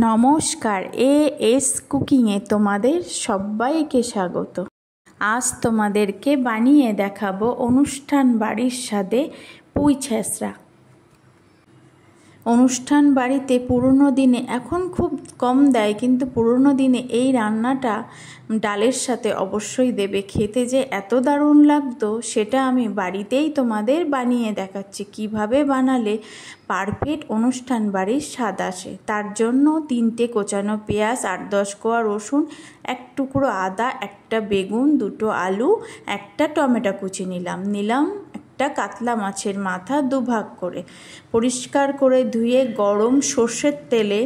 নমস্কার, এএস কুকিংয়ে তোমাদের সবাইকে স্বাগত। আজ তোমাদেরকে বানিয়ে দেখাবো অনুষ্ঠান বাড়ির স্বাদে পুঁই ছেঁচড়া। অনুষ্ঠান বাড়িতে পুরনো দিনে, এখন খুব কম দেয়, কিন্তু পুরনো দিনে এই রান্নাটা ডালের সাথে অবশ্যই দেবে। খেতে যে এত দারুণ লাগতো সেটা আমি বাড়িতেই তোমাদের বানিয়ে দেখাচ্ছি। কিভাবে বানালে পারফেক্ট অনুষ্ঠান বাড়ির স্বাদ আসে। তার জন্য 3টে কোচানো পেঁয়াজ, 8-10 কোয়া রসুন, 1 টুকরো আদা, 1টা বেগুন, 2টো আলু, 1টা টমেটো কুচি নিলাম একটা কাতলা মাছের মাথা 2 ভাগ করে পরিষ্কার করে ধুয়ে গরম সর্ষের তেলে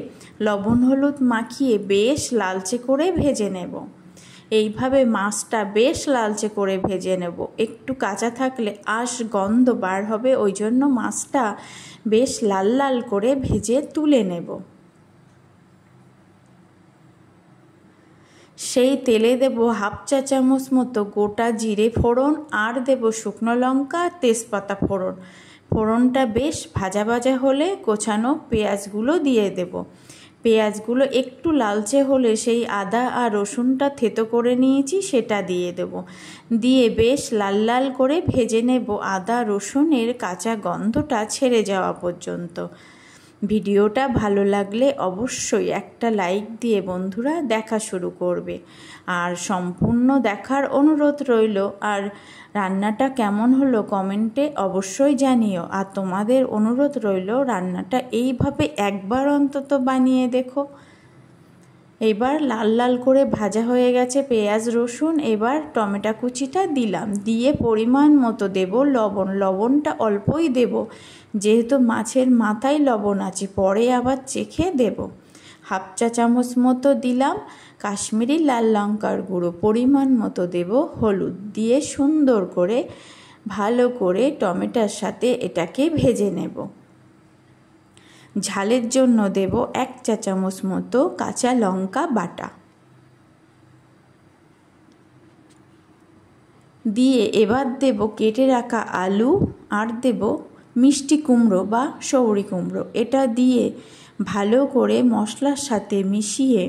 লবণ হলুদ মাখিয়ে বেশ লালচে করে ভেজে নেব। এইভাবে মাছটা বেশ লালচে করে ভেজে নেব। একটু কাঁচা থাকলে আঁশ গন্ধ বার হবে, ওই জন্য মাছটা বেশ লাল লাল করে ভেজে তুলে নেব। সেই তেলে দেব 1/2 চা চামচ মতো গোটা জিরে ফোড়ন, আর দেব শুকনো লঙ্কা, তেজপাতা ফোড়ন। ফোড়নটা বেশ ভাজা ভাজা হলে কোচানো পেঁয়াজগুলো দিয়ে দেব। পেঁয়াজগুলো একটু লালচে হলে সেই আদা আর রসুনটা থেতো করে নিয়েছি সেটা দিয়ে দেব। দিয়ে বেশ লাল লাল করে ভেজে নেব, আদা রসুনের কাঁচা গন্ধটা ছেড়ে যাওয়া পর্যন্ত। ভিডিওটা ভালো লাগলে অবশ্যই একটা লাইক দিয়ে বন্ধুরা দেখা শুরু করবে, আর সম্পূর্ণ দেখার অনুরোধ রইল। আর রান্নাটা কেমন হলো কমেন্টে অবশ্যই জানিও। আর তোমাদের অনুরোধ রইল রান্নাটা এইভাবে একবার অন্তত বানিয়ে দেখো। এবার লাল লাল করে ভাজা হয়ে গেছে পেঁয়াজ রসুন। এবার টমেটো কুচিটা দিলাম, দিয়ে পরিমাণ মতো দেব লবণ। লবণটা অল্পই দেব, যেহেতু মাছের মাথায় লবণ আছে, পরে আবার চেখে দেব। 1/2 চা চামচ মতো দিলাম কাশ্মীরি লাল লঙ্কার গুঁড়ো, পরিমাণ মতো দেব হলুদ। দিয়ে সুন্দর করে ভালো করে টমেটোর সাথে এটাকে ভেজে নেব। ঝালের জন্য দেব 1 চা চামচ মতো কাঁচা লঙ্কা বাটা। দিয়ে এবার দেব কেটে রাখা আলু, আর দেব মিষ্টি কুমড়ো বা শৌরি কুমড়ো। এটা দিয়ে ভালো করে মশলার সাথে মিশিয়ে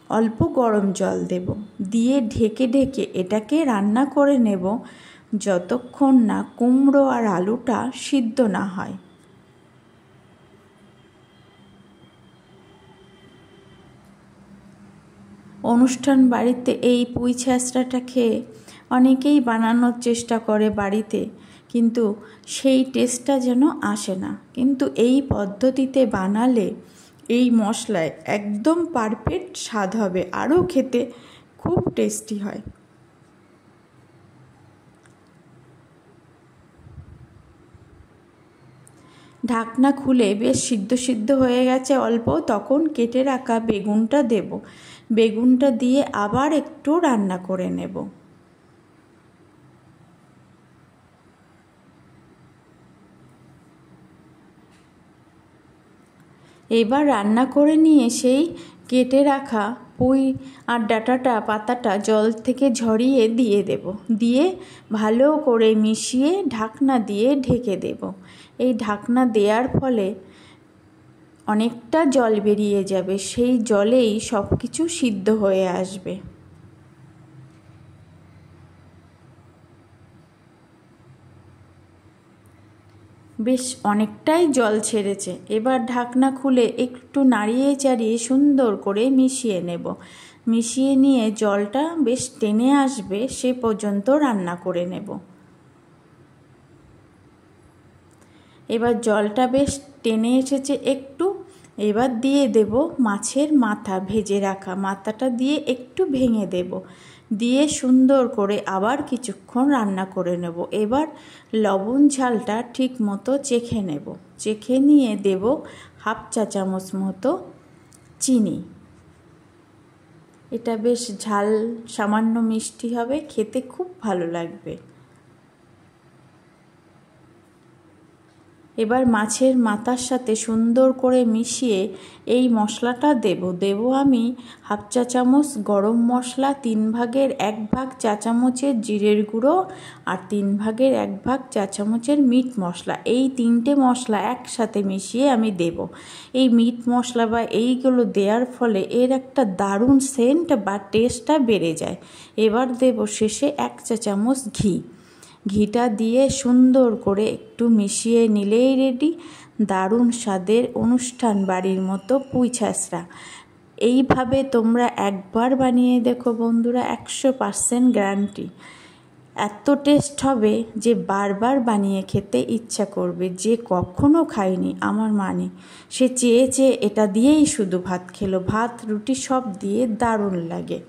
অল্প গরম জল দেব। দিয়ে ঢেকে ঢেকে এটাকে রান্না করে নেব যতক্ষণ না কুমড়ো আর আলুটা সিদ্ধ না হয়। অনুষ্ঠান বাড়িতে এই পুঁই ছেঁচড়াটা খেয়ে অনেকেই বানানোর চেষ্টা করে বাড়িতে, কিন্তু সেই টেস্টটা যেন আসে না। কিন্তু এই পদ্ধতিতে বানালে এই মশলায় একদম পারফেক্ট স্বাদ হবে, আরও খেতে খুব টেস্টি হয়। ঢাকনা খুলে বেশ সিদ্ধ হয়ে গেছে অল্প, তখন কেটে রাখা বেগুনটা দেব। বেগুনটা দিয়ে আবার একটু রান্না করে নেব। এবার রান্না করে নিয়ে সেই কেটে রাখা পুঁই আর ডাঁটাটা পাতাটা জল থেকে ঝরিয়ে দিয়ে দেব। দিয়ে ভালো করে মিশিয়ে ঢাকনা দিয়ে ঢেকে দেব। এই ঢাকনা দেওয়ার ফলে অনেকটা জল বেরিয়ে যাবে, সেই জলেই সব কিছু সিদ্ধ হয়ে আসবে। বেশ অনেকটাই জল ছেড়েছে। এবার ঢাকনা খুলে একটু নাড়িয়ে চাড়িয়ে সুন্দর করে মিশিয়ে নেব। মিশিয়ে নিয়ে জলটা বেশ টেনে আসবে সে পর্যন্ত রান্না করে নেব। এবার জলটা বেশ টেনে এসেছে একটু। এবার দিয়ে দেব মাছের মাথা, ভেজে রাখা মাথাটা দিয়ে একটু ভেঙে দেব। দিয়ে সুন্দর করে আবার কিছুক্ষণ রান্না করে নেব। এবার লবণ ঝালটা ঠিক মতো চেখে নেব। চেখে নিয়ে দেব 1/2 চা চামচ মতো চিনি। এটা বেশ ঝাল, সামান্য মিষ্টি হবে, খেতে খুব ভালো লাগবে। এবার মাছের মাথার সাথে সুন্দর করে মিশিয়ে এই মশলাটা দেব আমি 1/2 চা চামচ গরম মশলা, 1/3 চা চামচের জিরের গুঁড়ো আর 1/3 চা চামচের মিট মশলা। এই 3টে মশলা একসাথে মিশিয়ে আমি দেব। এই মিট মশলা বা এইগুলো দেওয়ার ফলে এর একটা দারুণ সেন্ট বা টেস্টটা বেড়ে যায়। এবার দেব শেষে 1 চা চামচ ঘিটা দিয়ে সুন্দর করে একটু মিশিয়ে নিলেই রেডি দারুণ স্বাদের অনুষ্ঠান বাড়ির মতো পুঁই ছাঁচড়া। এইভাবে তোমরা একবার বানিয়ে দেখো বন্ধুরা, 100% গ্যারান্টি। এত টেস্ট হবে যে বারবার বানিয়ে খেতে ইচ্ছা করবে। যে কখনো খায়নি আমার মানে সে চেয়ে এটা দিয়েই শুধু ভাত খেলো। ভাত রুটি সব দিয়ে দারুণ লাগে।